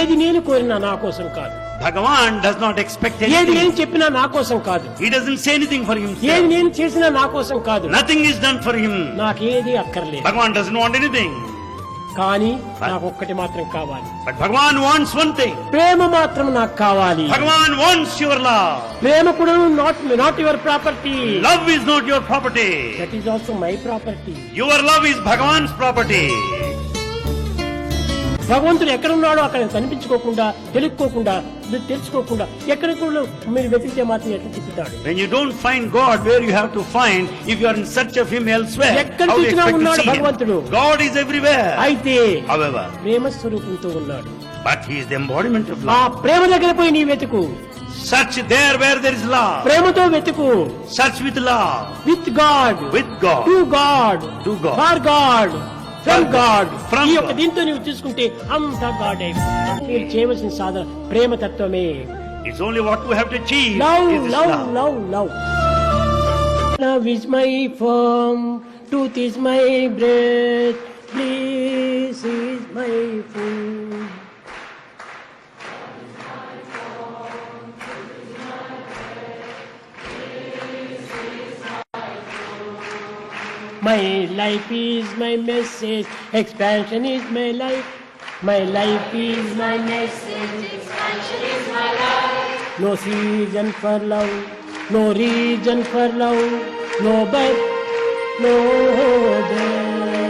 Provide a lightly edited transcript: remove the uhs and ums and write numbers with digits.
ఏది నేను కోరినా నా కోసం కాదు. Bhagavan does not expect ఏది anything. నేను చెప్పినా నా కోసం కాదు. He doesn't say anything for ఏది himself. నేను చేసినా నా కోసం కాదు. Nothing is done for him. నాకేది అక్కర్లేదు. Bhagavan doesn't want anything. కానీ నాకు ఒక్కటి మాత్రం కావాలి. But Bhagavan wants one thing. ప్రేమ మాత్రం నాకు కావాలి. Bhagavan wants your love. ప్రేమ కూడా not your property. Love is not your property. That is also my property. Your love is Bhagavan's property. భగవంతుడు ఎక్కడ ఉన్నాడో అక్కడ కనిపించుకోకుండా, తెలుసుకోకుండా, తెలుసుకోకుండా ఎక్కడ కూడా మీరు వెతికితే మాత్రం ఎట్లా తిప్పుతాడు. When you don't find God where you have to find, if you are in search of Him elsewhere, ఎక్కడ how do you చూసినా expect to ఉన్నాడు see భగవంతుడు. Him? God is everywhere. అయితే However, ప్రేమ స్వరూపంతో ఉన్నాడు. but He is the embodiment of ఆ love. ప్రేమ దగ్గర పోయి నీ వెతుకు. Search there where there is love. ప్రేమతో వెతుకు. Search with love. With God, With God. To God, To God. For God, from God. From ఈ యొక్క God. దీంతో నువ్వు తీసుకుంటే అంతా గాడే. మీరు చేయవలసిన సాధన ప్రేమ తత్వమే. It's only what we have to achieve. Love is love love. Love love. Love is my form, truth is my breath, bliss is my food. My life is my message, expansion is my life. My life is my message, expansion is my life. No season for love, no reason for love, no birth, no death.